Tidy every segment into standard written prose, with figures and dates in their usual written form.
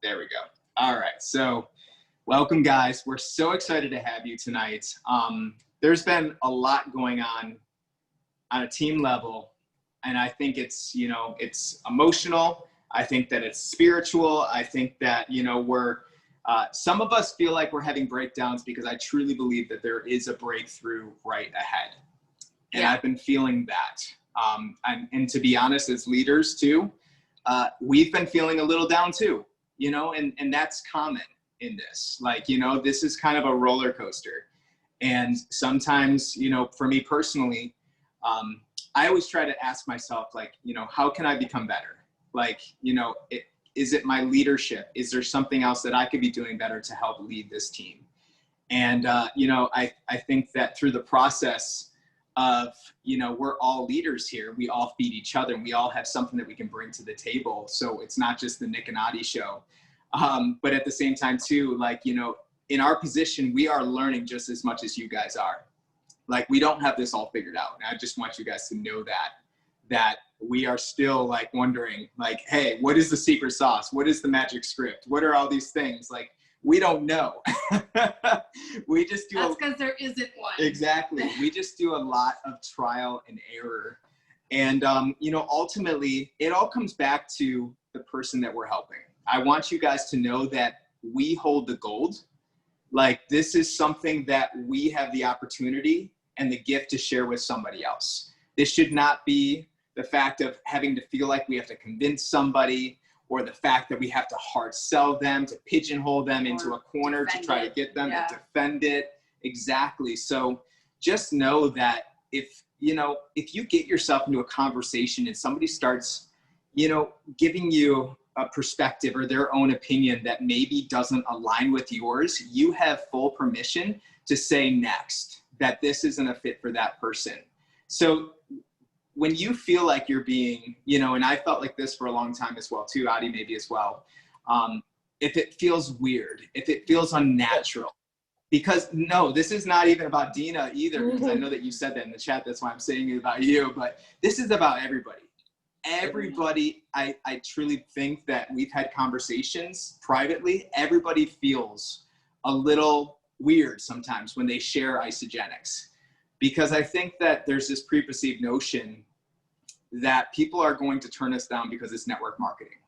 There we go. All right. So welcome, guys. We're so excited to have you tonight. There's been a lot going on a team level, and I think it's, you know, it's emotional. I think that it's spiritual. I think that, you know, some of us feel like we're having breakdowns because I truly believe that there is a breakthrough right ahead. And I've been feeling that. And to be honest, as leaders too, we've been feeling a little down too, you know, and that's common in this. Like, you know, this is kind of a roller coaster. And sometimes, you know, for me personally, I always try to ask myself, like, you know, how can I become better? Like, you know, is it my leadership? Is there something else that I could be doing better to help lead this team? And, you know, I think that through the process of, you know, we're all leaders here. We all feed each other, and we all have something that we can bring to the table. So it's not just the Nick and Adi show. But at the same time too, like, you know, in our position, we are learning just as much as you guys are. Like, we don't have this all figured out. And I just want you guys to know that we are still like wondering, like, hey, what is the secret sauce? What is the magic script? What are all these things? Like, we don't know. We just do. That's because there isn't one. Exactly. We just do a lot of trial and error. And, you know, ultimately it all comes back to the person that we're helping. I want you guys to know that we hold the gold. Like, this is something that we have the opportunity and the gift to share with somebody else. This should not be the fact of having to feel like we have to convince somebody, or the fact that we have to hard sell them, to pigeonhole them into a corner to try to get them to defend it. Exactly. So just know that if you get yourself into a conversation and somebody starts, you know, giving you a perspective or their own opinion that maybe doesn't align with yours, you have full permission to say next that this isn't a fit for that person. So when you feel like you're being, you know, and I felt like this for a long time as well too, Adi maybe as well, if it feels weird, if it feels unnatural, because no, this is not even about Dina either, because I know that you said that in the chat, that's why I'm saying it about you, but this is about everybody. Everybody, I truly think that we've had conversations privately. Everybody feels a little weird sometimes when they share Isagenix, because I think that there's this preconceived notion that people are going to turn us down because it's network marketing.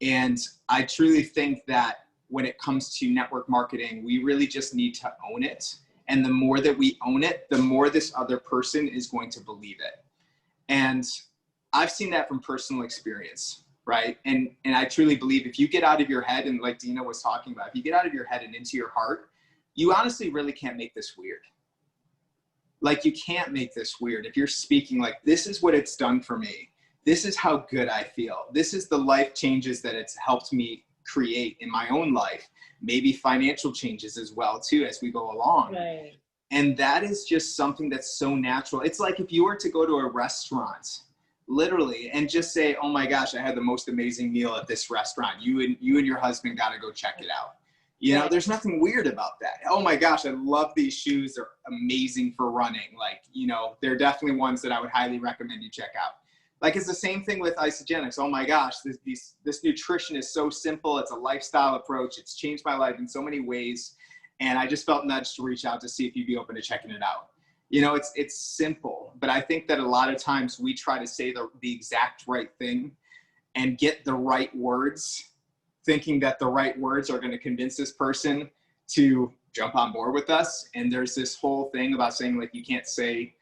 And I truly think that when it comes to network marketing, we really just need to own it. And the more that we own it, the more this other person is going to believe it. And I've seen that from personal experience, right? And I truly believe if you get out of your head, and like Dina was talking about, if you get out of your head and into your heart, you honestly really can't make this weird. Like, you can't make this weird. If you're speaking like, this is what it's done for me. This is how good I feel. This is the life changes that it's helped me create in my own life. Maybe financial changes as well too, as we go along. Right. And that is just something that's so natural. It's like if you were to go to a restaurant, literally, and just say, oh my gosh, I had the most amazing meal at this restaurant. You and your husband got to go check it out. You know, there's nothing weird about that. Oh my gosh, I love these shoes. They're amazing for running. Like, you know, they're definitely ones that I would highly recommend you check out. Like, it's the same thing with Isagenix. Oh my gosh, this nutrition is so simple. It's a lifestyle approach. It's changed my life in so many ways. And I just felt nudged to reach out to see if you'd be open to checking it out. You know, it's simple, but I think that a lot of times we try to say the exact right thing and get the right words, thinking that the right words are going to convince this person to jump on board with us. And there's this whole thing about saying, like, you can't say,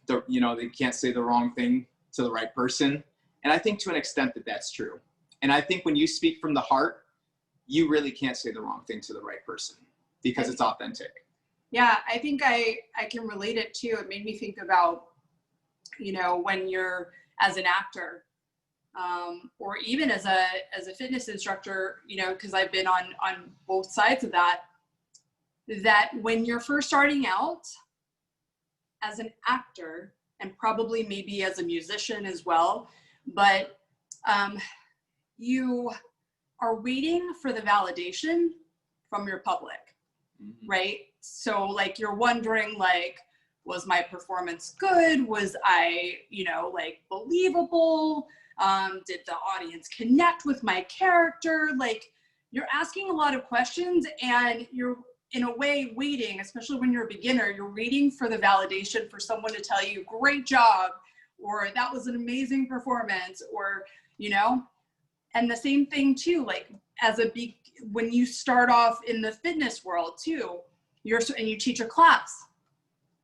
they can't say the wrong thing to the right person. And I think to an extent that that's true. And I think when you speak from the heart, you really can't say the wrong thing to the right person because it's authentic. Yeah, I think I can relate it too. It made me think about, you know, when you're as an actor, or even as a fitness instructor, you know, because I've been on both sides of that when you're first starting out as an actor, and probably maybe as a musician as well, but you are waiting for the validation from your public, right? So like, you're wondering, like, was my performance good? Was I, you know, like, believable? Did the audience connect with my character? Like, you're asking a lot of questions, and you're in a way waiting, especially when you're a beginner, you're waiting for the validation for someone to tell you, great job, or that was an amazing performance, or, you know. And the same thing too, like when you start off in the fitness world too, and you teach a class,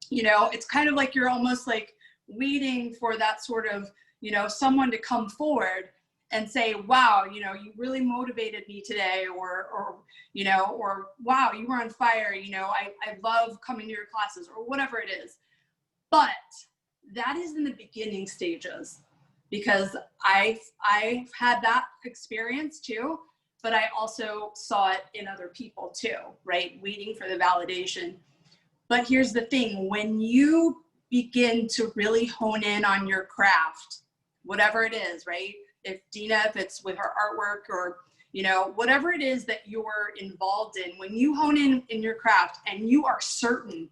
you know, it's kind of like you're almost like waiting for that sort of, you know, someone to come forward and say, wow, you know, you really motivated me today, or, you know, or wow, you were on fire. You know, I love coming to your classes, or whatever it is. But that is in the beginning stages, because I've had that experience too, but I also saw it in other people too, right? Waiting for the validation. But here's the thing, when you begin to really hone in on your craft, whatever it is, right? If it's with her artwork, or, you know, whatever it is that you're involved in, when you hone in your craft and you are certain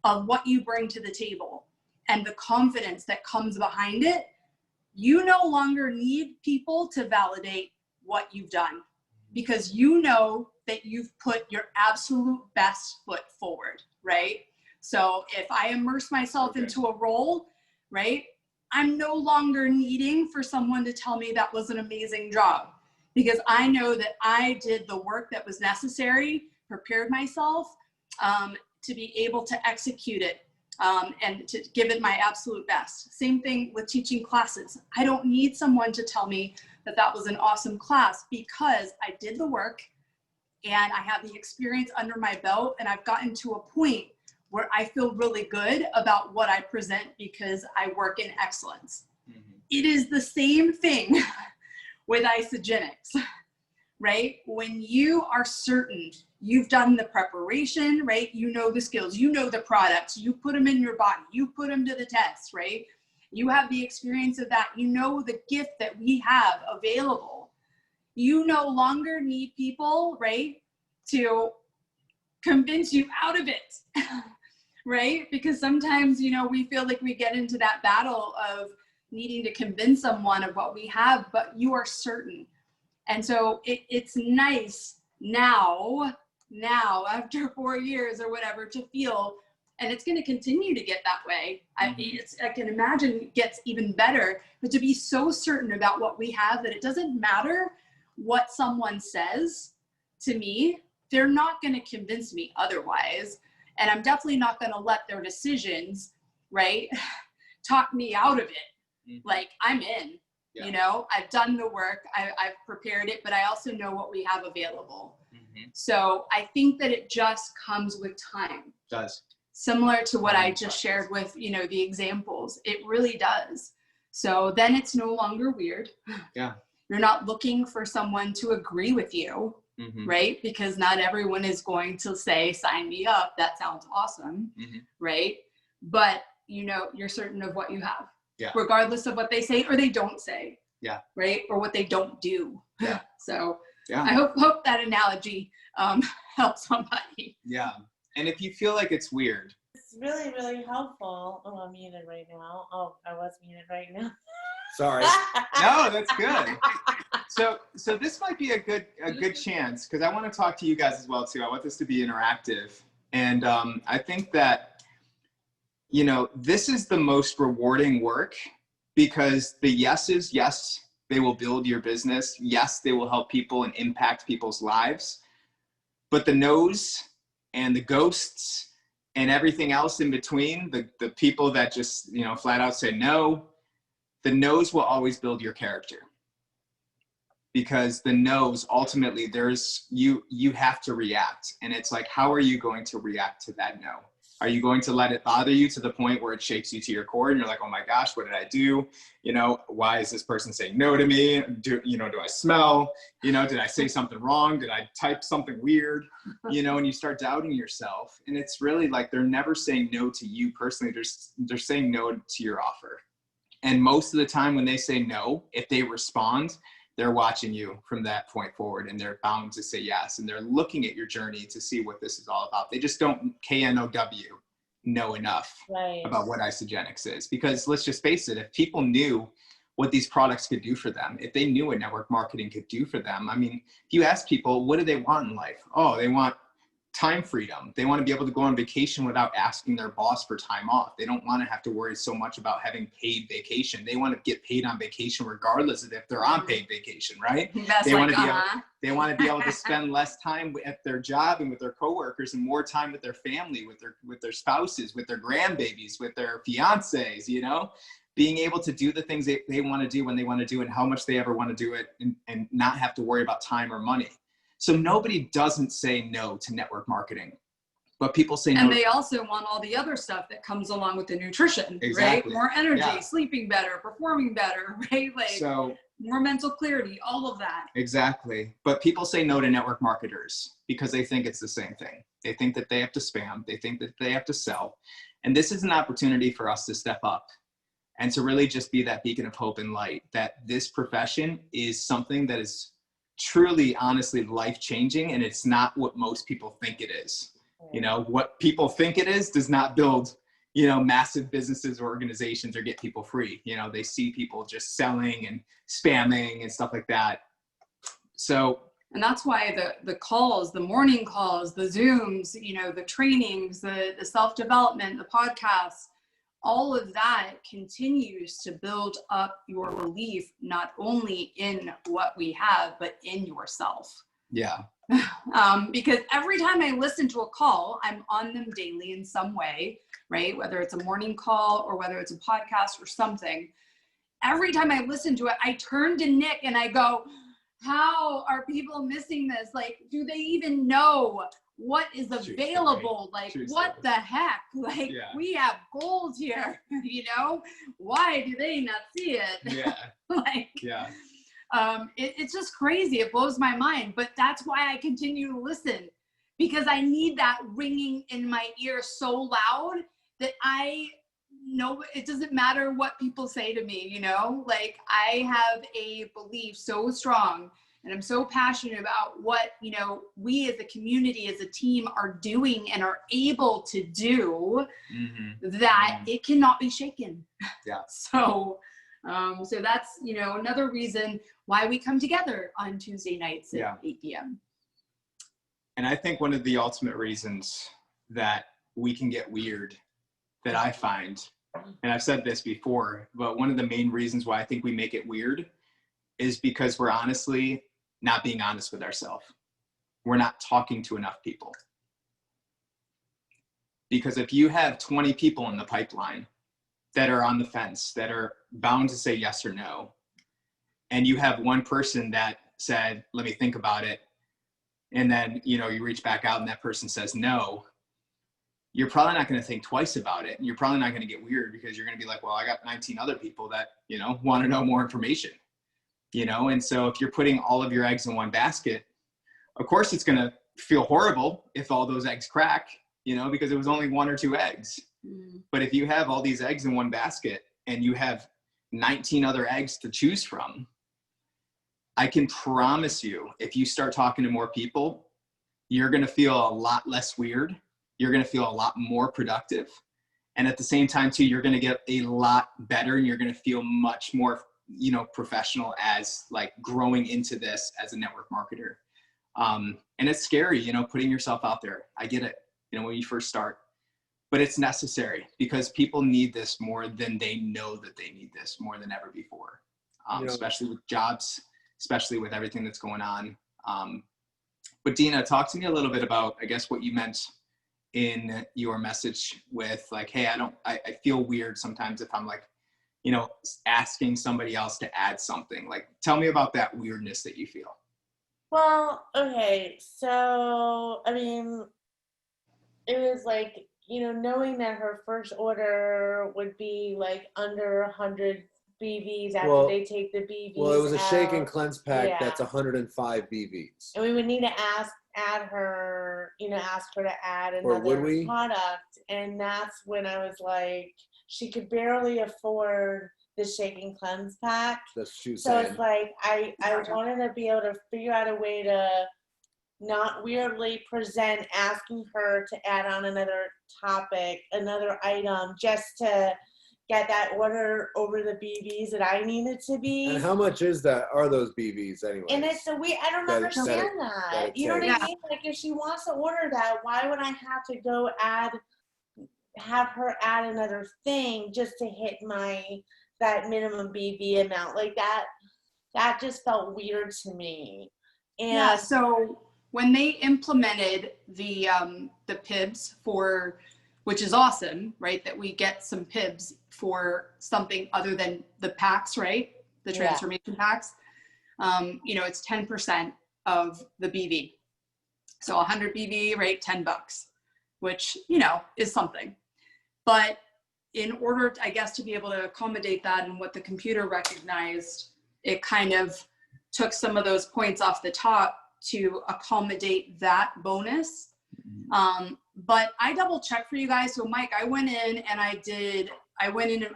of what you bring to the table and the confidence that comes behind it, you no longer need people to validate what you've done, because you know that you've put your absolute best foot forward, right? So if I immerse myself into a role, right, I'm no longer needing for someone to tell me that was an amazing job, because I know that I did the work that was necessary, prepared myself to be able to execute it. And to give it my absolute best. Same thing with teaching classes. I don't need someone to tell me that that was an awesome class, because I did the work and I have the experience under my belt, and I've gotten to a point where I feel really good about what I present because I work in excellence. Mm-hmm. It is the same thing with Isagenix, right? When you are certain you've done the preparation, right? You know the skills, you know the products, you put them in your body, you put them to the test, right? You have the experience of that. You know the gift that we have available. You no longer need people, right, to convince you out of it, right? Because sometimes, you know, we feel like we get into that battle of needing to convince someone of what we have, but you are certain. And so it's nice now after 4 years or whatever to feel, and it's going to continue to get that way. I can imagine it gets even better, but to be so certain about what we have that it doesn't matter what someone says to me, they're not going to convince me otherwise. And I'm definitely not going to let their decisions, right, talk me out of it. Mm-hmm. Like, I'm in. Yeah. You know, I've done the work, I've prepared it, but I also know what we have available. Mm-hmm. So I think that it just comes with time. It does. Similar to what I just shared with, you know, the examples. It really does. So then it's no longer weird. Yeah. You're not looking for someone to agree with you, mm-hmm. right? Because not everyone is going to say, sign me up. That sounds awesome, mm-hmm. right? But, you know, you're certain of what you have. Yeah. Regardless of what they say or they don't say. Yeah. Right. Or what they don't do. Yeah. So yeah. I hope that analogy helps somebody. Yeah. And if you feel like it's weird. It's really, really helpful. Oh, I'm muted right now. Oh, I was muted right now. Sorry. No, that's good. So this might be a good chance, because I want to talk to you guys as well too. I want this to be interactive. And I think that, you know, this is the most rewarding work, because the yeses, yes, they will build your business. Yes, they will help people and impact people's lives. But the no's and the ghosts and everything else in between, the people that just, you know, flat out say no, the no's will always build your character. Because the no's, ultimately, you have to react. And it's like, how are you going to react to that no? Are you going to let it bother you to the point where it shakes you to your core and you're like, oh my gosh, what did I do? You know, why is this person saying no to me? Do I smell? You know, did I say something wrong? Did I type something weird? You know, and you start doubting yourself. And it's really like, they're never saying no to you personally. They're saying no to your offer. And most of the time when they say no, if they respond, they're watching you from that point forward, and they're bound to say yes. And they're looking at your journey to see what this is all about. They just don't know enough about what Isagenix is. Because let's just face it, if people knew what these products could do for them, if they knew what network marketing could do for them. I mean, if you ask people, what do they want in life? Oh, they want time freedom. They want to be able to go on vacation without asking their boss for time off. They don't want to have to worry so much about having paid vacation. They want to get paid on vacation regardless of if they're on paid vacation, right? That's They like, want to be able, they want to be able to spend less time at their job and with their coworkers and more time with their family, with their spouses, with their grandbabies, with their fiancés, you know, being able to do the things they want to do when they want to do and how much they ever want to do it, and not have to worry about time or money. So nobody doesn't say no to network marketing, but people say no. And they also want all the other stuff that comes along with the nutrition, Exactly. right? More energy, Yeah. sleeping better, performing better, right? Like So more mental clarity, all of that. exactly. But people say no to network marketers because they think it's the same thing. They think that they have to spam. They think that they have to sell. And this is an opportunity for us to step up and to really just be that beacon of hope and light, that this profession is something that is truly, honestly, life-changing, and it's not what most people think it is. You know, what people think it is does not build, you know, massive businesses or organizations or get people free. You know, they see people just selling and spamming and stuff like that. So, and that's why the calls, the morning calls, the Zooms, you know, the trainings, the self-development, the podcasts, all of that continues to build up your belief, not only in what we have, but in yourself. yeah. Because every time I listen to a call, I'm on them daily in some way, right? Whether it's a morning call or whether it's a podcast or something. Every time I listen to it, I turn to Nick and I go, how are people missing this? Like, do they even know what is available? Like, what the heck? Like, we have gold here, you know? Why do they not see it? Yeah. Like, yeah. It's just crazy. It blows my mind, but that's why I continue to listen, because I need that ringing in my ear so loud that I know it doesn't matter what people say to me, you know, like I have a belief so strong and I'm so passionate about what, you know, we as a community, as a team are doing and are able to do that it cannot be shaken. Yeah. So that's, you know, another reason why we come together on Tuesday nights at 8 p.m. And I think one of the ultimate reasons that we can get weird, that I find, and I've said this before, but one of the main reasons why I think we make it weird is because we're honestly not being honest with ourselves. We're not talking to enough people. Because if you have 20 people in the pipeline that are on the fence, that are bound to say yes or no, and you have one person that said, let me think about it, and then, you know, you reach back out and that person says no, you're probably not going to think twice about it. You're probably not going to get weird because you're going to be like, well, I got 19 other people that, you know, want to know more information, you know? And so if you're putting all of your eggs in one basket, of course it's going to feel horrible if all those eggs crack, you know, because it was only 1 or 2 eggs. But if you have all these eggs in one basket and you have 19 other eggs to choose from, I can promise you, if you start talking to more people, you're going to feel a lot less weird. You're going to feel a lot more productive. And at the same time too, you're going to get a lot better and you're going to feel much more, you know, professional as like growing into this as a network marketer. And it's scary, you know, putting yourself out there. I get it, you know, when you first start, but it's necessary because people need this more than they know that they need this more than ever before, especially with jobs, especially with everything that's going on. But Dina, talk to me a little bit about, I guess, what you meant in your message with like, hey, I feel weird sometimes if I'm like, you know, asking somebody else to add something. Like, tell me about that weirdness that you feel. Well, okay. So, I mean, it was like, you know, knowing that her first order would be like under 100 BVs after they take the BVs. Well, it was a out. shake and cleanse pack that's 105 BVs. And we would need to ask her to add another product. And that's when I was like, she could barely afford the shake and cleanse pack. That's what she was saying. So it's like, I wanted to be able to figure out a way to not weirdly present asking her to add on another topic, another item, just to get that order over the BVs that I need it to be. And how much are those BVs anyway? And it's the way, I don't understand that. You know what I mean? Like, if she wants to order that, why would I have to go have her add another thing just to hit that minimum BV amount? Like, that just felt weird to me. And yeah, so when they implemented the PIBs which is awesome, right? That we get some PIBs for something other than the packs, right? The transformation packs. It's 10% of the BV. So 100 BV, right? $10, which, is something. But in order, I guess, to be able to accommodate that and what the computer recognized, it kind of took some of those points off the top to accommodate that bonus. But I double checked for you guys. So Mike, I went in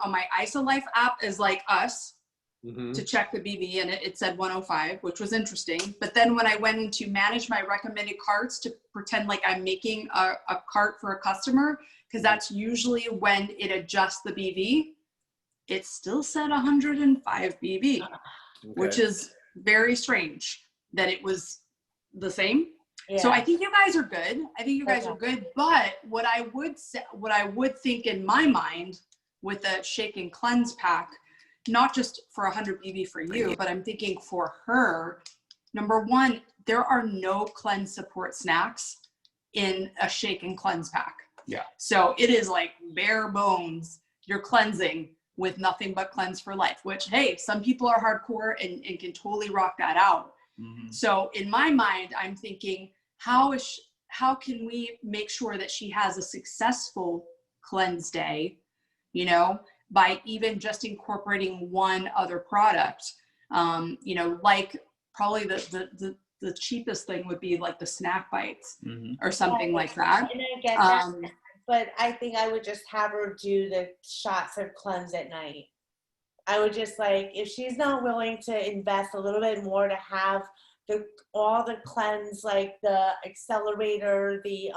on my IsoLife app as like us to check the BV, and it said 105, which was interesting. But then when I went in to manage my recommended carts to pretend like I'm making a cart for a customer, because that's usually when it adjusts the BV, it still said 105 BV, which is very strange that it was the same. Yeah. So I think you guys are good. But what I would think in my mind with a shake and cleanse pack, not just for 100 BV for you, but I'm thinking for her, number one, there are no cleanse support snacks in a shake and cleanse pack. Yeah. So it is like bare bones. You're cleansing with nothing but cleanse for life, which, hey, some people are hardcore and can totally rock that out. So in my mind, I'm thinking, how can we make sure that she has a successful cleanse day, by even just incorporating one other product, like probably the cheapest thing would be like the snack bites or something like that. And I get that, but I think I would just have her do the shots of cleanse at night. I would just, like, if she's not willing to invest a little bit more to have all the cleanse, like the accelerator, the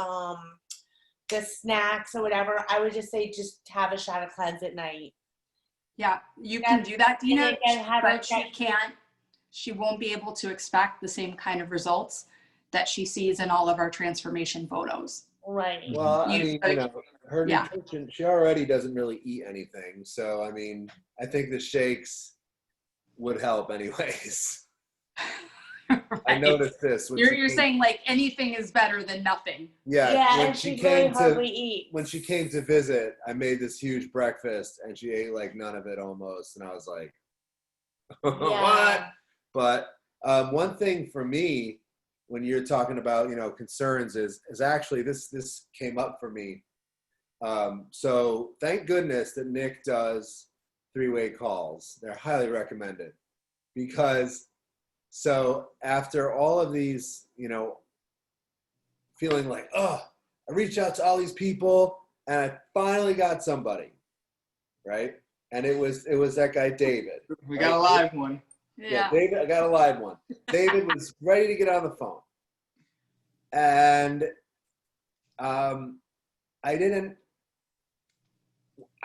snacks or whatever, I would just say just have a shot of cleanse at night. Yeah, you can do that, Dina, but she won't be able to expect the same kind of results that she sees in all of our transformation photos. Right. Well, her nutrition, she already doesn't really eat anything. So, I think the shakes would help anyways. Right. I noticed this. You're saying like anything is better than nothing. Yeah. When she came when she came to visit, I made this huge breakfast and she ate like none of it almost, and I was like, what? But one thing for me, when you're talking about concerns, is actually this came up for me. So thank goodness that Nick does 3-way calls. They're highly recommended, because so after all of these, feeling like, I reached out to all these people and I finally got somebody, right? And it was that guy, David. We got a live one. Yeah, David, I got a live one. David was ready to get on the phone. And I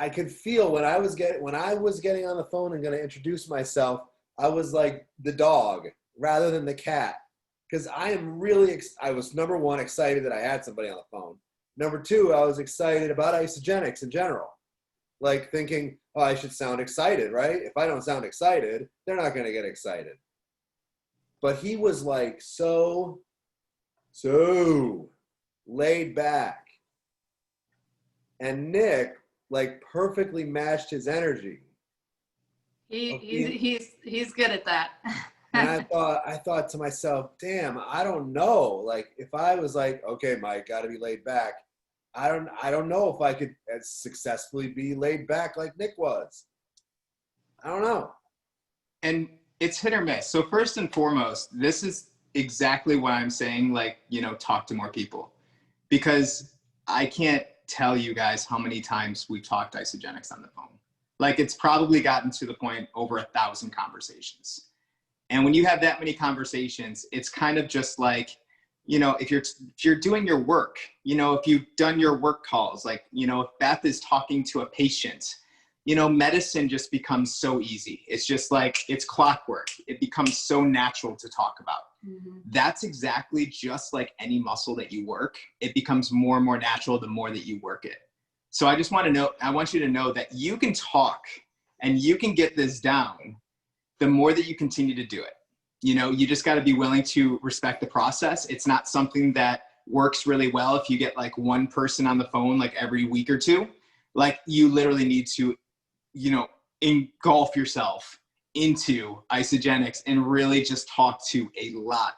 could feel when I was getting on the phone and going to introduce myself, I was like the dog rather than the cat, because I was, number one, excited that I had somebody on the phone. Number two, I was excited about Isagenix in general, like thinking, I should sound excited, right? If I don't sound excited, they're not going to get excited. But he was like so laid back, and Nick like perfectly matched his energy. He's good at that. And I thought to myself, damn, I don't know. Like, if I was like, okay, Mike, got to be laid back, I don't know if I could successfully be laid back like Nick was. I don't know. And it's hit or miss. So first and foremost, this is exactly why I'm saying, like, talk to more people, because I can't tell you guys how many times we've talked Isagenix on the phone. Like, it's probably gotten to the point over 1,000 conversations. And when you have that many conversations, it's kind of just like, if you're doing your work, if you've done your work calls, like, if Beth is talking to a patient, you know, medicine just becomes so easy. It's just like, it's clockwork. It becomes so natural to talk about. That's exactly just like any muscle that you work. It becomes more and more natural the more that you work it. So I just want to know, I want you to know that you can talk and you can get this down the more that you continue to do it. You know, you just got to be willing to respect the process. It's not something that works really well if you get like one person on the phone like every week or two. Like, you literally need to, you know, engulf yourself into Isagenix and really just talk to a lot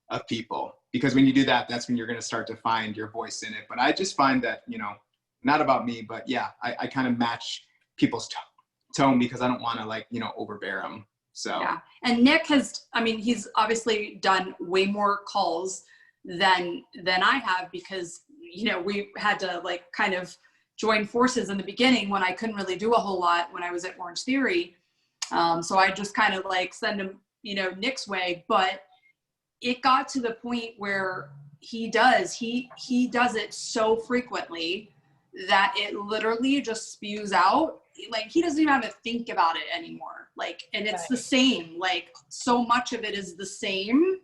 of people, because when you do that, that's when you're going to start to find your voice in it. But I just find that, you know, not about me, but yeah, I kind of match people's tone because I don't want to, like, you know, overbear them. So yeah. And Nick has, I mean, he's obviously done way more calls than I have, because, you know, we had to like kind of join forces in the beginning when I couldn't really do a whole lot when I was at Orange Theory. So I just kind of like send him, you know, Nick's way, but it got to the point where he does it so frequently that it literally just spews out. Like, he doesn't even have to think about it anymore. Like, and it's the same, like, so much of it is the same,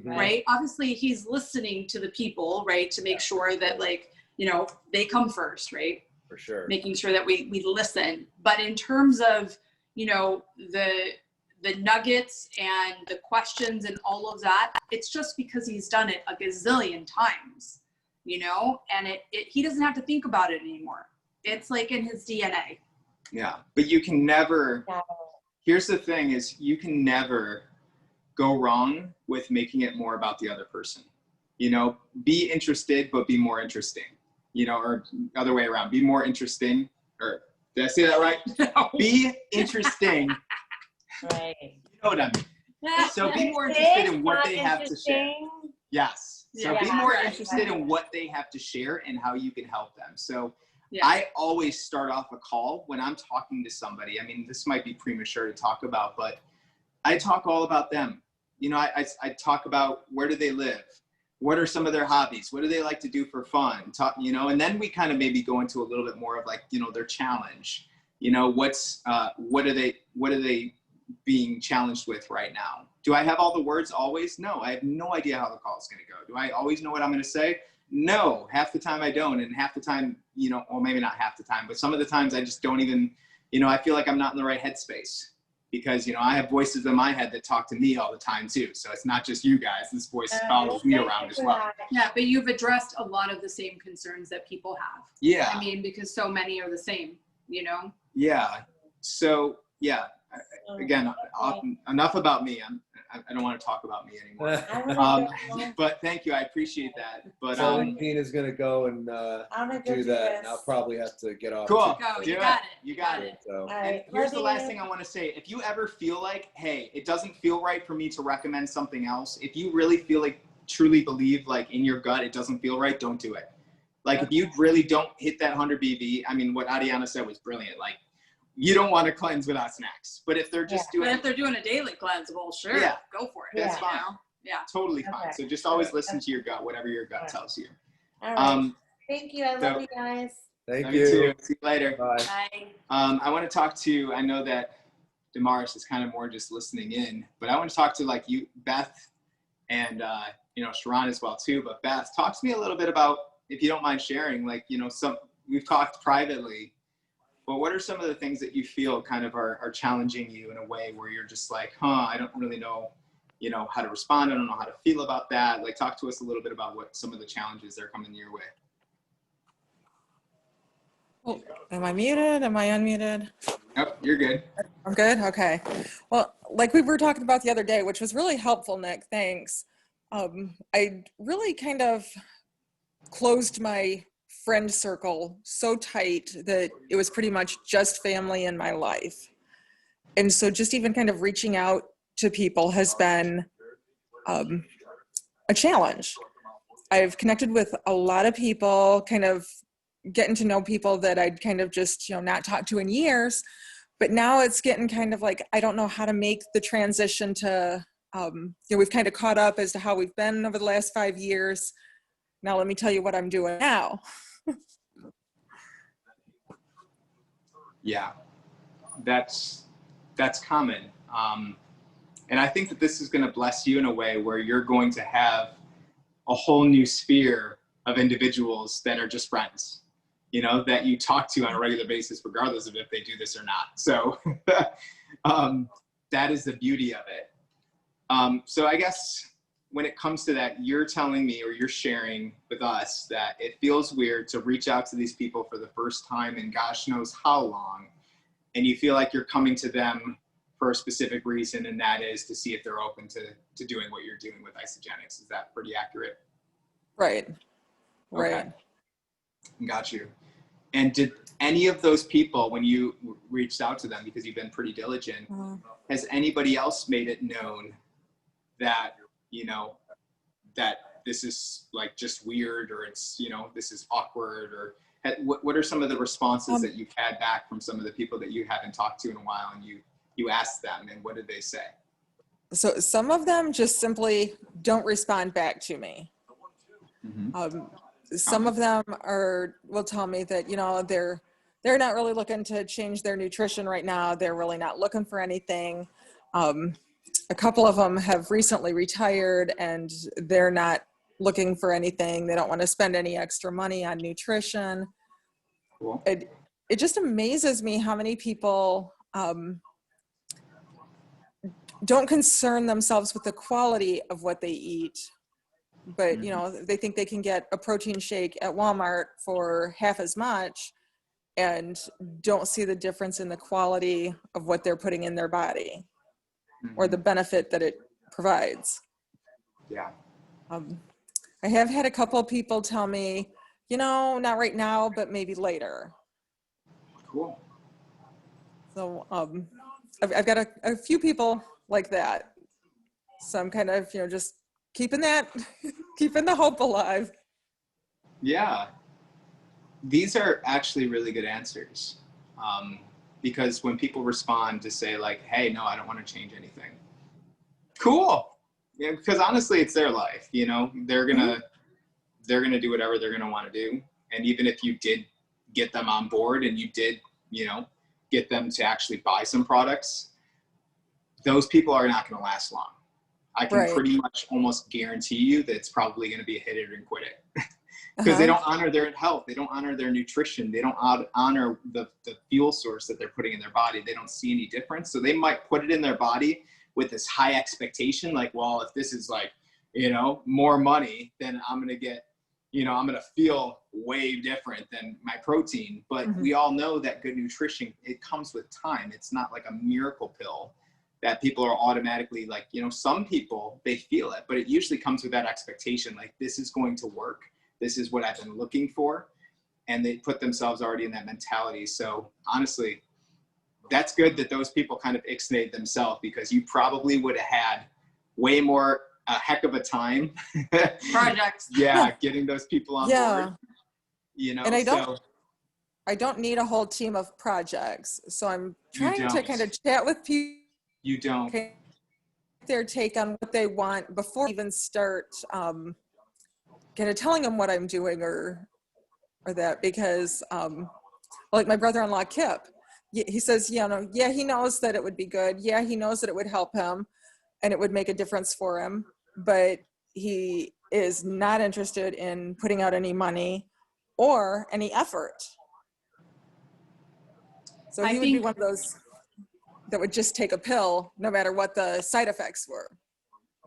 right? Obviously he's listening to the people, right? To make sure that, like, you know, they come first, right? For sure. Making sure that we listen. But in terms of, you know, the nuggets and the questions and all of that, it's just because he's done it a gazillion times, you know, and he doesn't have to think about it anymore. It's like in his DNA. yeah, but you can never, here's the thing is, you can never go wrong with making it more about the other person. You know, be interested, but be more interesting, you know, or other way around, be more interesting, or did I say that right? No. Be interesting. Right. You know what I mean? So be more interested in what they have to share. Yes. So be more interested in what they have to share and how you can help them. So I always start off a call when I'm talking to somebody. I mean, this might be premature to talk about, but I talk all about them. You know, I talk about, where do they live? What are some of their hobbies? What do they like to do for fun? Talk, you know, and then we kind of maybe go into a little bit more of like, you know, their challenge. You know, what are they being challenged with right now? Do I have all the words always? No, I have no idea how the call is going to go. Do I always know what I'm going to say? No, half the time I don't. And half the time, you know, or maybe not half the time, but some of the times I just don't even, you know, I feel like I'm not in the right headspace, because, you know, I have voices in my head that talk to me all the time too. So it's not just you guys, this voice follows me around as well. Yeah, but you've addressed a lot of the same concerns that people have. Yeah. I mean, because so many are the same, you know? Yeah. So, yeah. Again, enough about me. I don't want to talk about me anymore. But thank you. I appreciate that. But Tina's going to go and do that. And I'll probably have to get off. Cool. Go, you got it. You got it. So. And here's the last thing I want to say. If you ever feel like, hey, it doesn't feel right for me to recommend something else, if you really feel like, truly believe like in your gut, it doesn't feel right, don't do it. Like, if you really don't hit that 100 BV, I mean, what Adiana said was brilliant. Like, you don't want to cleanse without snacks. But if they're just doing, but if they're doing a daily cleanse, well, sure, go for it. That's fine. You know? Yeah, totally fine. So just always listen to your gut, whatever your gut tells you. All right. Thank you. I love you guys. Thank you. Too. See you later. Bye. Bye. I want to talk to, I know that Damaris is kind of more just listening in, but I want to talk to like you, Beth, and you know, Sharon as well too. But Beth, talk to me a little bit about, if you don't mind sharing, like, you know, we've talked privately, but what are some of the things that you feel kind of are challenging you in a way where you're just like, I don't really know, you know, how to respond. I don't know how to feel about that. Like, talk to us a little bit about what some of the challenges that are coming your way. Oh, am I muted? Am I unmuted? Yep, you're good. I'm good? Okay. Well, like we were talking about the other day, which was really helpful, Nick, thanks. I really kind of closed my friend circle so tight that it was pretty much just family in my life. And so just even kind of reaching out to people has been a challenge. I've connected with a lot of people, kind of getting to know people that I'd kind of just, you know, not talked to in years, but now it's getting kind of like, I don't know how to make the transition to, you know, we've kind of caught up as to how we've been over the last 5 years. Now let me tell you what I'm doing now. Yeah. that's common. And I think that this is going to bless you in a way where you're going to have a whole new sphere of individuals that are just friends, you know, that you talk to on a regular basis, regardless of if they do this or not. So that is the beauty of it. So I guess when it comes to that, you're telling me, or you're sharing with us, that it feels weird to reach out to these people for the first time in gosh knows how long, and you feel like you're coming to them for a specific reason, and that is to see if they're open to doing what you're doing with Isagenix. Is that pretty accurate? Right. Right. Okay. Got you. And did any of those people, when you reached out to them, because you've been pretty diligent, has anybody else made it known that, you know, that this is like just weird, or it's, you know, this is awkward, or what are some of the responses that you've had back from some of the people that you haven't talked to in a while, and you asked them, and what did they say? So some of them just simply don't respond back to me. Some of them will tell me that, you know, they're not really looking to change their nutrition right now. They're really not looking for anything. A couple of them have recently retired, and they're not looking for anything. They don't want to spend any extra money on nutrition. Cool. It just amazes me how many people don't concern themselves with the quality of what they eat, but you know, they think they can get a protein shake at Walmart for half as much and don't see the difference in the quality of what they're putting in their body or the benefit that it provides. Yeah. I have had a couple of people tell me, you know, not right now, but maybe later. Cool. So I've got a few people like that. So I'm kind of, you know, just keeping the hope alive. Yeah. These are actually really good answers. Because when people respond to say like, hey, no, I don't want to change anything. Cool. Yeah, because honestly, it's their life, you know, they're going to do whatever they're going to want to do. And even if you did get them on board and you did, you know, get them to actually buy some products, those people are not going to last long. I can pretty much almost guarantee you that it's probably going to be a hit it and quit it. Because they don't honor their health. They don't honor their nutrition. They don't honor the fuel source that they're putting in their body. They don't see any difference. So they might put it in their body with this high expectation, like, well, if this is like, you know, more money, then I'm going to get, you know, I'm going to feel way different than my protein. But we all know that good nutrition, it comes with time. It's not like a miracle pill that people are automatically like, you know, some people, they feel it, but it usually comes with that expectation, like, this is going to work. This is what I've been looking for. And they put themselves already in that mentality. So honestly, that's good that those people kind of ixnayed themselves, because you probably would have had way more, a heck of a time. Projects. Yeah, getting those people on board. You know, and I don't need a whole team of projects. So I'm trying to kind of chat with people. You don't. Their take on what they want before I even start kind of telling them what I'm doing or that, because like my brother-in-law Kip, he says, you know, yeah, he knows that it would be good. Yeah, he knows that it would help him and it would make a difference for him, but he is not interested in putting out any money or any effort. So he would be one of those that would just take a pill no matter what the side effects were.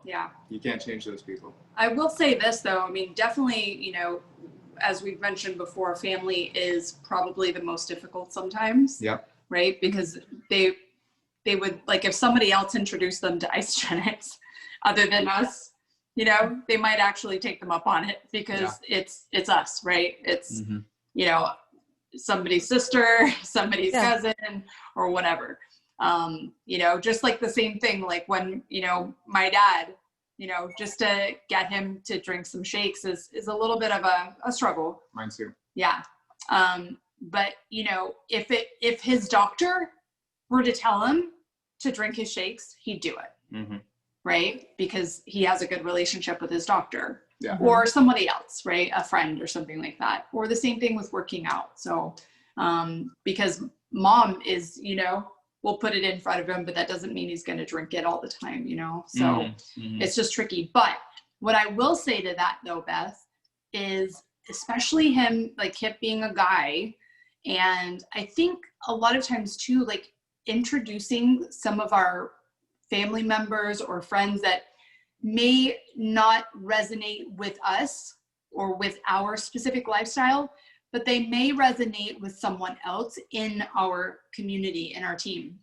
Yeah. You can't change those people. I will say this though, I mean, definitely, you know, as we've mentioned before, family is probably the most difficult sometimes. Yep. Right? Because they would, like, if somebody else introduced them to Isagenix other than us, you know, they might actually take them up on it because it's us, right? It's, you know, somebody's sister, somebody's cousin, or whatever. You know, just like the same thing, like when, you know, my dad, you know, just to get him to drink some shakes is a little bit of a struggle. Mine too. Yeah. But you know, if his doctor were to tell him to drink his shakes, he'd do it. Right? Because he has a good relationship with his doctor. Yeah. Or somebody else, right? A friend or something like that. Or the same thing with working out. So, because mom is, you know, we'll put it in front of him, but that doesn't mean he's going to drink it all the time, you know? So it's just tricky. But what I will say to that though, Beth, is especially him being a guy. And I think a lot of times too, like introducing some of our family members or friends that may not resonate with us or with our specific lifestyle, but they may resonate with someone else in our community, in our team,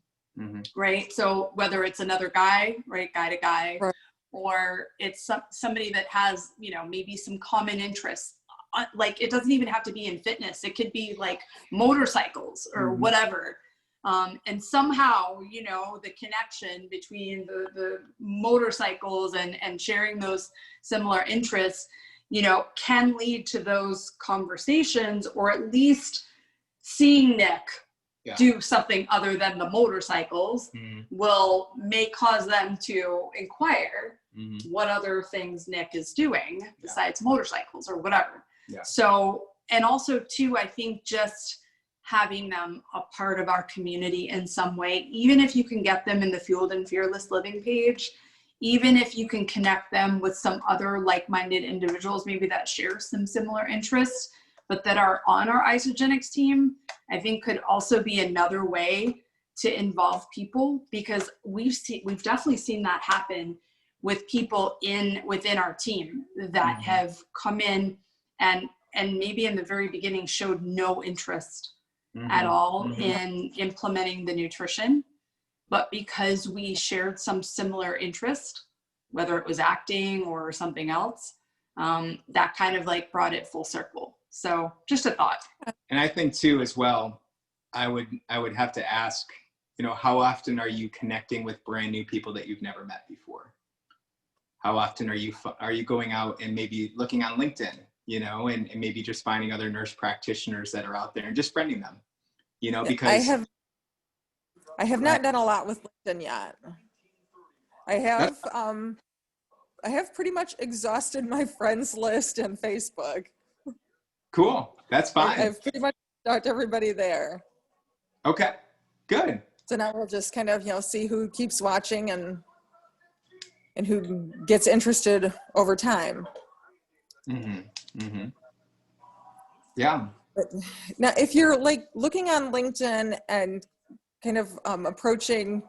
right? So whether it's another guy, right, guy to guy, right, or it's somebody that has, you know, maybe some common interests. Like it doesn't even have to be in fitness. It could be like motorcycles or whatever. And somehow, you know, the connection between the motorcycles and sharing those similar interests, you know, can lead to those conversations, or at least seeing Nick do something other than the motorcycles may cause them to inquire what other things Nick is doing besides motorcycles or whatever. Yeah. So, and also too, I think just having them a part of our community in some way, even if you can get them in the Fueled and Fearless Living page, even if you can connect them with some other like-minded individuals, maybe that share some similar interests, but that are on our Isagenix team, I think could also be another way to involve people, because we've definitely seen that happen with people within our team that have come in and maybe in the very beginning showed no interest at all in implementing the nutrition. But because we shared some similar interest, whether it was acting or something else, that kind of like brought it full circle. So just a thought. And I think too, as well, I would have to ask, you know, how often are you connecting with brand new people that you've never met before? How often are you going out and maybe looking on LinkedIn, you know, and maybe just finding other nurse practitioners that are out there and just friending them, you know, because I have not done a lot with LinkedIn yet. I have pretty much exhausted my friends list and Facebook. Cool. That's fine. I've pretty much talked to everybody there. Okay, good. So now we'll just kind of, you know, see who keeps watching and who gets interested over time. Yeah. But now, if you're like looking on LinkedIn and kind of approaching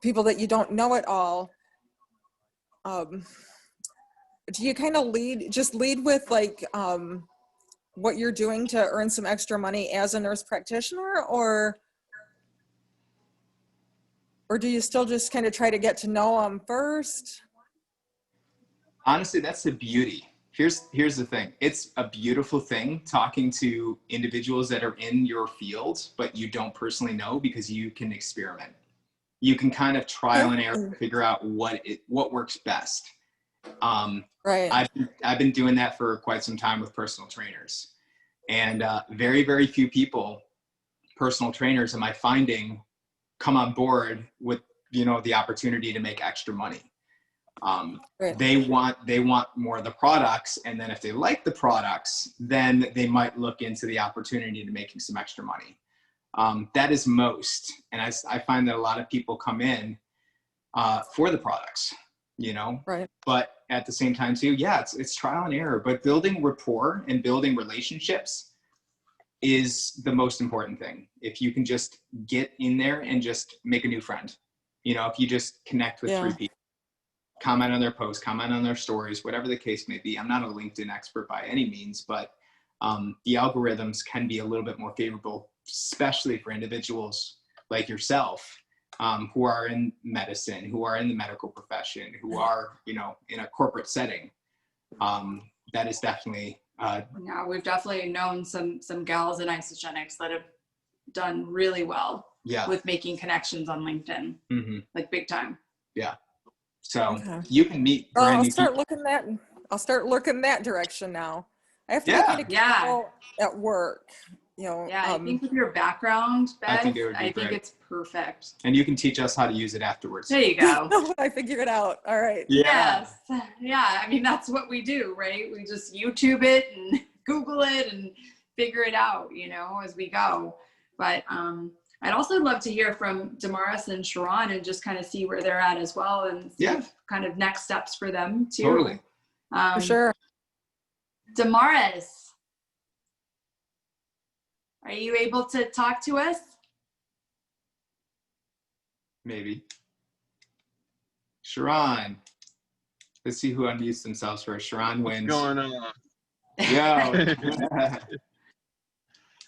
people that you don't know at all, do you kind of lead with like what you're doing to earn some extra money as a nurse practitioner, or do you still just kind of try to get to know them first? Honestly, that's the beauty. Here's the thing. It's a beautiful thing talking to individuals that are in your field, but you don't personally know, because you can experiment. You can kind of trial and error, figure out what works best. Right. I've been doing that for quite some time with personal trainers, and very, very few people, personal trainers, am I finding come on board with, you know, the opportunity to make extra money. Right. They want more of the products, and then if they like the products, then they might look into the opportunity to making some extra money. That is most, and I find that a lot of people come in for the products, you know. Right. But at the same time too, yeah, it's trial and error. But building rapport and building relationships is the most important thing. If you can just get in there and just make a new friend, you know, if you just connect with 3 people, comment on their posts, comment on their stories, whatever the case may be. I'm not a LinkedIn expert by any means, but the algorithms can be a little bit more favorable, especially for individuals like yourself, who are in medicine, who are in the medical profession, who are, you know, in a corporate setting. That is definitely. Yeah, we've definitely known some gals in Isagenix that have done really well with making connections on LinkedIn, like big time. Yeah. So you can meet brand new people. I'll start looking that direction now. I have to get me to people at work. You know, I think with your background, Beth, I think it's perfect. And you can teach us how to use it afterwards. There you go. I figure it out. All right. Yeah. Yes. Yeah. I mean, that's what we do, right? We just YouTube it and Google it and figure it out, you know, as we go. But I'd also love to hear from Damaris and Sharon and just kind of see where they're at as well, and see if kind of next steps for them too. Totally. For sure. Damaris, are you able to talk to us? Maybe. Sharon. Let's see who unmutes themselves first. Sharon wins. What's going on? Yo.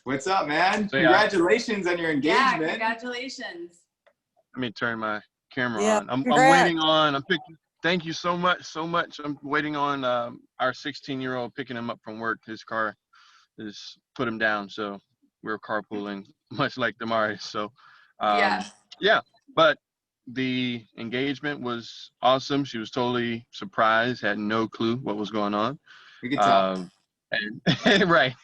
What's up, man? So, Congratulations on your engagement. Yeah, congratulations. Let me turn my camera Yeah, on. I'm congrats. waiting on. Thank you so much. I'm waiting on our 16-year-old picking him up from work. His car has put him down, so we're carpooling, much like Damaris. So, yeah. But the engagement was awesome. She was totally surprised, had no clue what was going on. We could tell. And, right.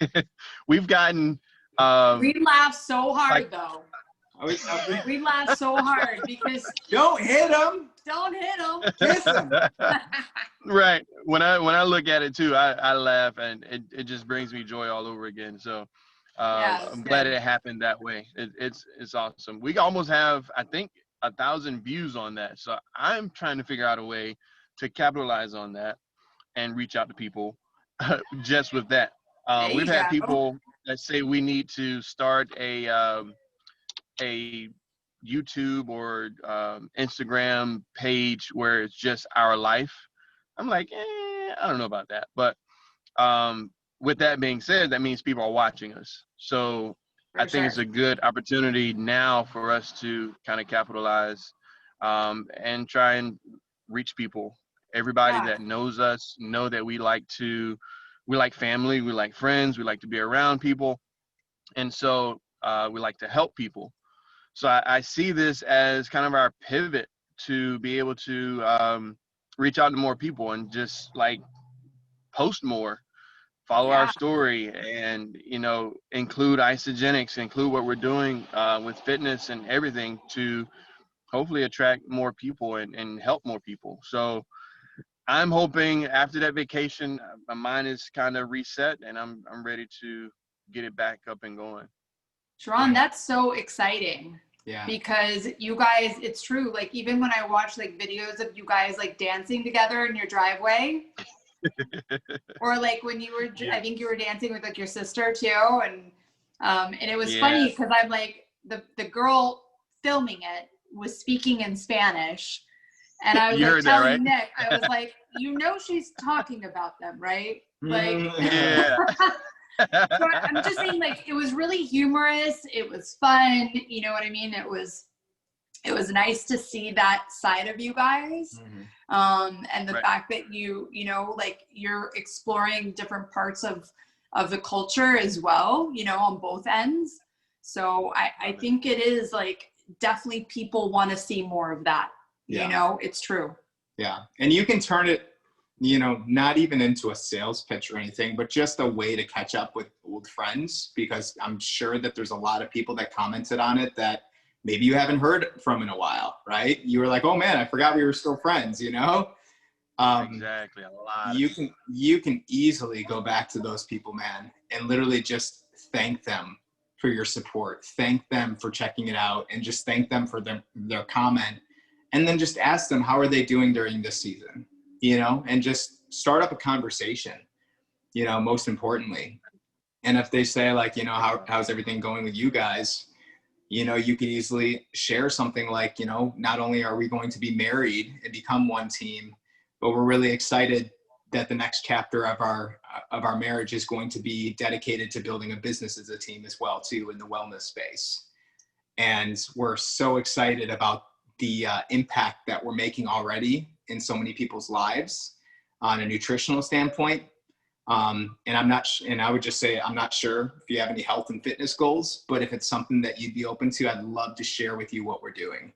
We've gotten. We laughed so hard, like, though. We laughed so hard because don't hit him. Don't hit him. Kiss him. Right. When I look at it too, I laugh, and it just brings me joy all over again. So I'm glad it happened that way. It's awesome. We almost have, I think, 1,000 views on that. So I'm trying to figure out a way to capitalize on that and reach out to people just with that. We've had people that say we need to start a YouTube or Instagram page where it's just our life. I'm like, I don't know about that. But with that being said, that means people are watching us. So I think it's a good opportunity now for us to kind of capitalize and try and reach people. Everybody that knows us know that we like family, we like friends, we like to be around people. And so we like to help people. So I see this as kind of our pivot to be able to reach out to more people and just like post more, follow our story, and, include Isagenix, include what we're doing with fitness and everything to hopefully attract more people and help more people. So I'm hoping after that vacation, my mind is kind of reset and I'm ready to get it back up and going. Sharon, that's so exciting. Yeah. Because you guys, it's true. Like, even when I watch like videos of you guys like dancing together in your driveway, or like when you were, I think you were dancing with like your sister too, and it was funny because I'm like the girl filming it was speaking in Spanish, and I was like telling Nick, I was like, she's talking about them, right? Like, So I'm just saying, like, it was really humorous. It was fun. You know what I mean? It was nice to see that side of you guys. And the fact that like you're exploring different parts of the culture as well, on both ends. So I think it is like, definitely people want to see more of that. It's true. Yeah. And you can turn it, not even into a sales pitch or anything, but just a way to catch up with old friends, because I'm sure that there's a lot of people that commented on it that maybe you haven't heard from in a while, right? You were like, oh man, I forgot we were still friends, Exactly. A lot. You can easily go back to those people, man, and literally just thank them for your support. Thank them for checking it out, and just thank them for their comment. And then just ask them, how are they doing during this season? And just start up a conversation, most importantly. And if they say like, how's everything going with you guys? You can easily share something like, not only are we going to be married and become one team, but we're really excited that the next chapter of our marriage is going to be dedicated to building a business as a team as well, too, in the wellness space. And we're so excited about the impact that we're making already in so many people's lives on a nutritional standpoint. And I would just say, I'm not sure if you have any health and fitness goals, but if it's something that you'd be open to, I'd love to share with you what we're doing,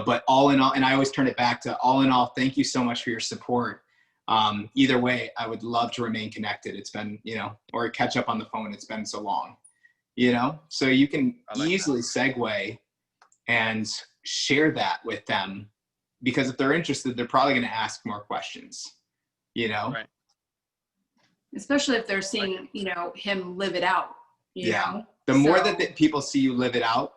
but all in all, and I always turn it back to all in all, thank you so much for your support. Either way, I would love to remain connected. It's been, or catch up on the phone. It's been so long, so you can easily segue and share that with them, because if they're interested, they're probably going to ask more questions, Right. Especially if they're seeing, him live it out, you know? The more that people see you live it out,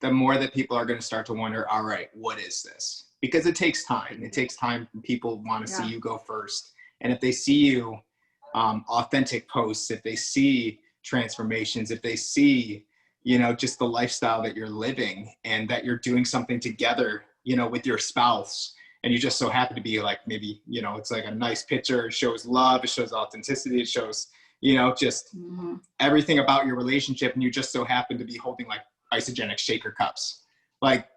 the more that people are going to start to wonder, all right, what is this? Because it takes time. It takes time. People want to see you go first. And if they see you, authentic posts, if they see transformations, if they see, just the lifestyle that you're living and that you're doing something together, with your spouse, and you just so happen to be like, maybe, it's like a nice picture, it shows love, it shows authenticity, it shows, just everything about your relationship. And you just so happen to be holding like Isagenix shaker cups, like,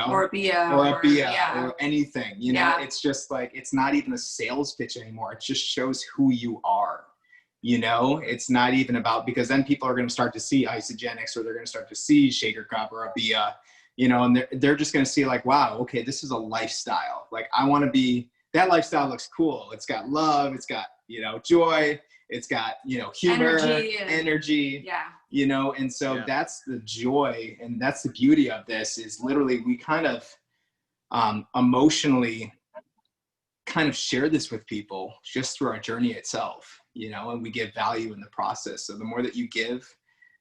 or a BIA or anything, it's just like, it's not even a sales pitch anymore. It just shows who you are. It's not even about, because then people are going to start to see Isagenix, or they're going to start to see shaker cup or a BIA, and they're just going to see like, wow, okay, this is a lifestyle. Like, I want to be, that lifestyle looks cool. It's got love. It's got, joy. It's got, humor, energy, and so that's the joy, and that's the beauty of this, is literally we kind of emotionally kind of share this with people just through our journey itself, and we give value in the process. So the more that you give,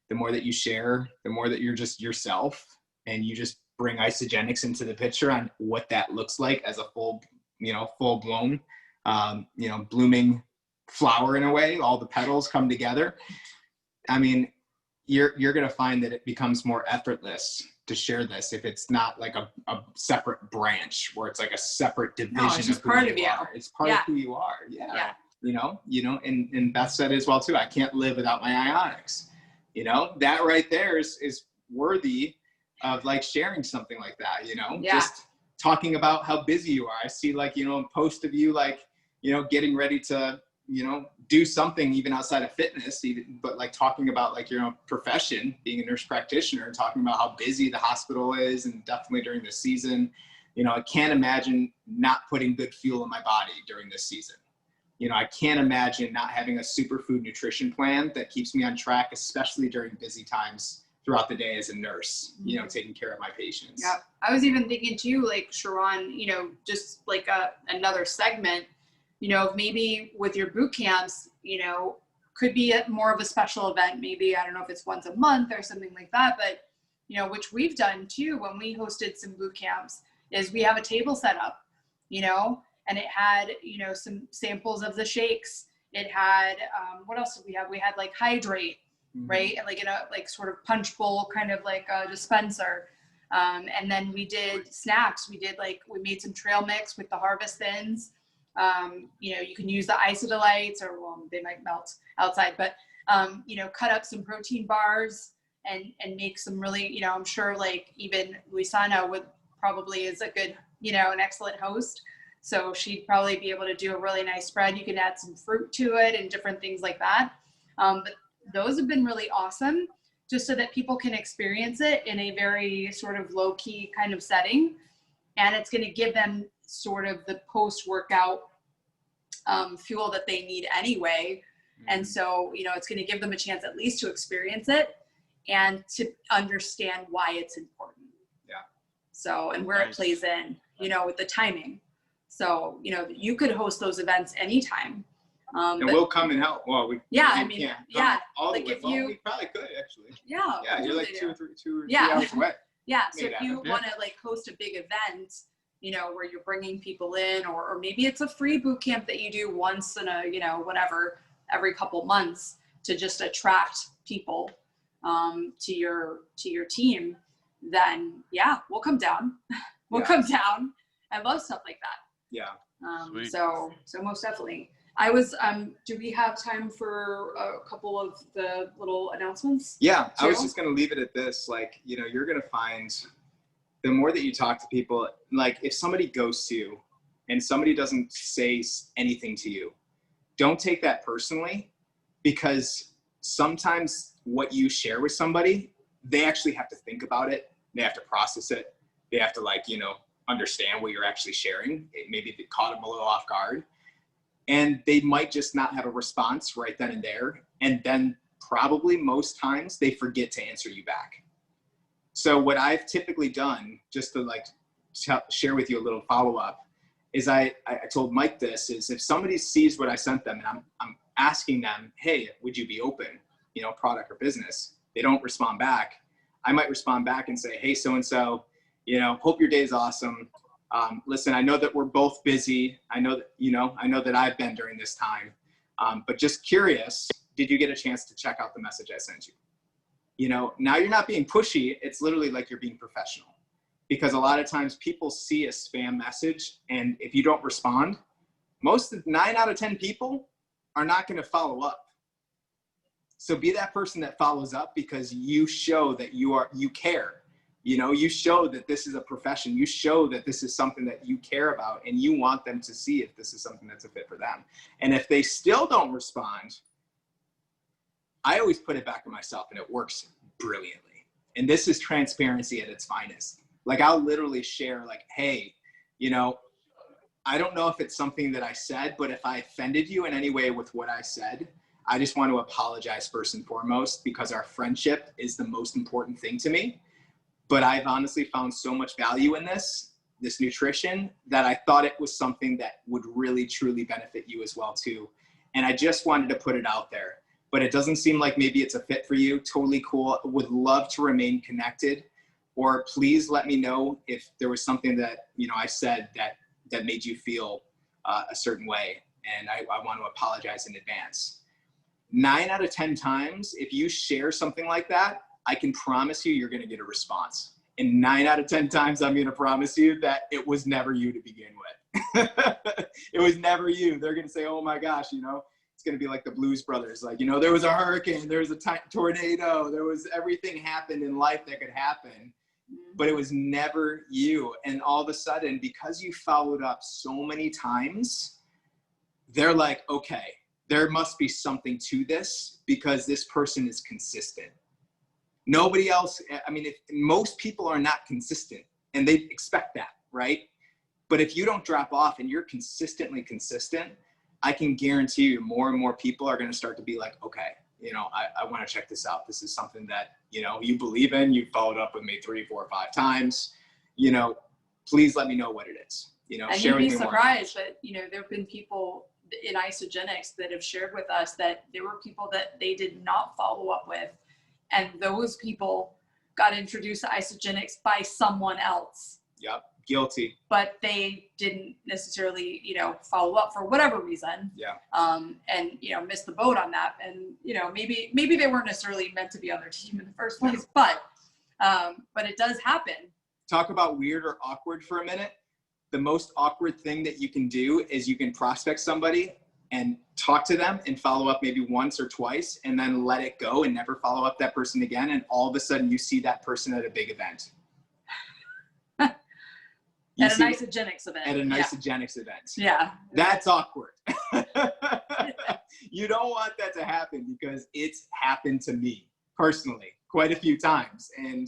the more that you share, the more that you're just yourself, and you just bring Isagenix into the picture on what that looks like as a full blown, blooming flower in a way. All the petals come together. I mean, you're going to find that it becomes more effortless to share this if it's not like a separate branch where it's like a separate division. No, it's just part of you. It's part of who you are. Yeah. And Beth said as well too, I can't live without my Ionics. That right there is worthy of like sharing something like that, just talking about how busy you are. I see like, a post of you, like, getting ready to, do something even outside of fitness, but like talking about like your own profession, being a nurse practitioner, and talking about how busy the hospital is, and definitely during this season, I can't imagine not putting good fuel in my body during this season. I can't imagine not having a superfood nutrition plan that keeps me on track, especially during busy times throughout the day as a nurse, taking care of my patients. Yeah. I was even thinking too, like Sharon, just like another segment, maybe with your boot camps, could be more of a special event. Maybe, I don't know if it's once a month or something like that, but, which we've done too, when we hosted some boot camps, is we have a table set up, and it had, some samples of the shakes. It had, what else did we have? We had like hydrate, right? And like in a like sort of punch bowl, kind of like a dispenser. And then we did snacks. We made some trail mix with the Harvest Thins. You can use the Isodelites, or well, they might melt outside, but cut up some protein bars and make some really, I'm sure like even Luisana probably is a good, an excellent host. So she'd probably be able to do a really nice spread. You can add some fruit to it and different things like that. But those have been really awesome, just so that people can experience it in a very sort of low key kind of setting. And it's going to give them sort of the post-workout fuel that they need anyway. And so, it's going to give them a chance at least to experience it and to understand why it's important. Yeah. So, and where it plays in, with the timing. So, you could host those events anytime. And we'll come and help. Well, we all like if you, we probably could actually. Yeah, you're like 2 or 3 hours away. Yeah, so if you want to like host a big event, where you're bringing people in, or maybe it's a free boot camp that you do once in a, whatever, every couple months to just attract people to your team, then we'll come down. Come down. I love stuff like that. Yeah. So most definitely. I was, do we have time for a couple of the little announcements? Yeah, I was just going to leave it at this. Like, you're going to find the more that you talk to people, like if somebody ghosts you and somebody doesn't say anything to you, don't take that personally, because sometimes what you share with somebody, they actually have to think about it. They have to process it. They have to understand what you're actually sharing. Maybe they caught them a little off guard. And they might just not have a response right then and there. And then probably most times they forget to answer you back. So what I've typically done, just to share with you a little follow-up, is I told Mike this, is if somebody sees what I sent them and I'm asking them, hey, would you be open, product or business, they don't respond back, I might respond back and say, hey, so-and-so, you know, hope your day is awesome. Listen, I know that we're both busy. I know that I've been during this time, but just curious, did you get a chance to check out the message I sent you? You know, now you're not being pushy. It's literally like you're being professional, because a lot of times people see a spam message, and if you don't respond, 9 out of 10 people are not going to follow up. So be that person that follows up, because you show that you care. You know, you show that this is a profession. You show that this is something that you care about, and you want them to see if this is something that's a fit for them. And if they still don't respond, I always put it back on myself, and it works brilliantly. And this is transparency at its finest. Like, I'll literally share like, hey, you know, I don't know if it's something that I said, but if I offended you in any way with what I said, I just want to apologize first and foremost, because our friendship is the most important thing to me. But I've honestly found so much value in this nutrition, that I thought it was something that would really, truly benefit you as well too. And I just wanted to put it out there. But it doesn't seem like maybe it's a fit for you. Totally cool. Would love to remain connected. Or please let me know if there was something that, you know, I said that made you feel a certain way. And I want to apologize in advance. 9 out of 10 times, if you share something like that, I can promise you're going to get a response. And 9 out of 10 times, I'm going to promise you that it was never you to begin with. It was never you. They're going to say, oh my gosh, you know, it's going to be like the Blues Brothers. Like, you know, there was a hurricane, there was a tornado, there was everything happened in life that could happen, but it was never you. And all of a sudden, because you followed up so many times, they're like, okay, there must be something to this, because this person is consistent. Nobody else, I mean, if most people are not consistent, and they expect that, right? But if you don't drop off and you're consistently consistent, I can guarantee you more and more people are going to start to be like, okay, you know, I want to check this out. This is something that, you know, you believe in. You followed up with me 3, 4, 5 times. You know, please let me know what it is. You know, and share you'd with be me more. surprised that, you know, there have been people in Isagenix that have shared with us that there were people that they did not follow up with, and those people got introduced to Isagenix by someone else. Yep. Guilty. But they didn't necessarily, you know, follow up for whatever reason. Yeah. And, you know, missed the boat on that. And, you know, maybe they weren't necessarily meant to be on their team in the first place, but it does happen. Talk about weird or awkward for a minute. The most awkward thing that you can do is you can prospect somebody and talk to them and follow up maybe once or twice, and then let it go and never follow up that person again. And all of a sudden you see that person at a big event. At an Isagenix event. At an Isagenix event. Yeah. That's awkward. You don't want that to happen, because it's happened to me personally quite a few times. And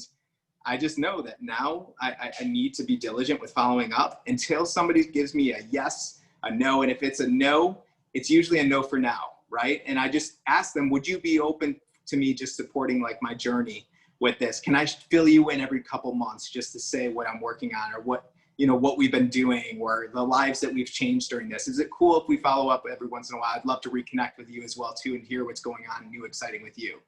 I just know that now I need to be diligent with following up until somebody gives me a yes, a no. And if it's a no, it's usually a no for now, right? And I just ask them, would you be open to me just supporting like my journey with this? Can I fill you in every couple months just to say what I'm working on, or what, you know, what we've been doing, or the lives that we've changed during this? Is it cool if we follow up every once in a while? I'd love to reconnect with you as well too, and hear what's going on new, exciting with you.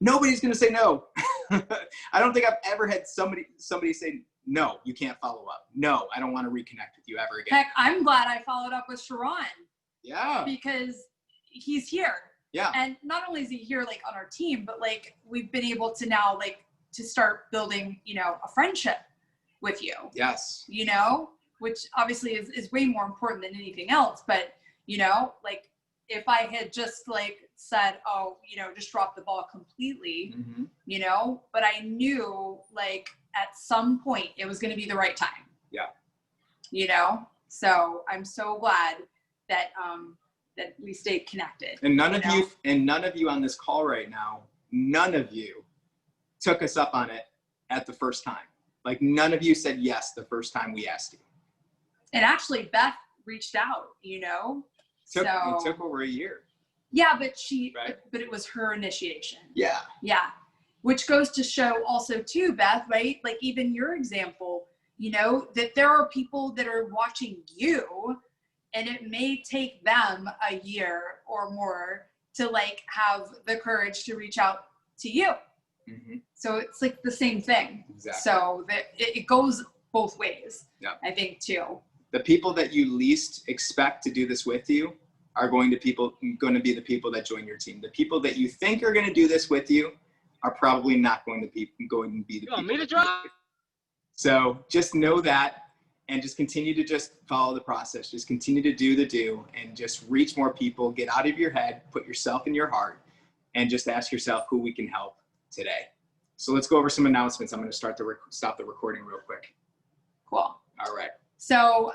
Nobody's going to say no. I don't think I've ever had somebody say, no, you can't follow up. No, I don't want to reconnect with you ever again. Heck, I'm glad I followed up with Sharon. Yeah. Because he's here. Yeah. And not only is he here like on our team, but like we've been able to now like to start building, you know, a friendship with you. Yes. You know, which obviously is way more important than anything else. But, you know, like if I had just like said, oh, you know, just drop the ball completely, you know, but I knew like at some point it was going to be the right time. Yeah. You know, so I'm so glad that, that we stayed connected. And none of you on this call right now, none of you took us up on it at the first time. Like none of you said yes the first time we asked you. And actually Beth reached out, you know. It took over a year. Yeah, but but it was her initiation. Yeah. Yeah. Which goes to show also too, Beth, right? Like even your example, you know, that there are people that are watching you, and it may take them a year or more to like have the courage to reach out to you. Mhm. So it's like the same thing. Exactly. So that it goes both ways. Yeah. I think too. The people that you least expect to do this with you are going to be the people that join your team. The people that you think are going to do this with you are probably not going to be the You people. want me to that drive? So just know that, and just continue to just follow the process. Just continue to do the do, and just reach more people. Get out of your head, put yourself in your heart, and just ask yourself who we can help today. So let's go over some announcements. I'm going to stop the recording real quick. Cool. All right. So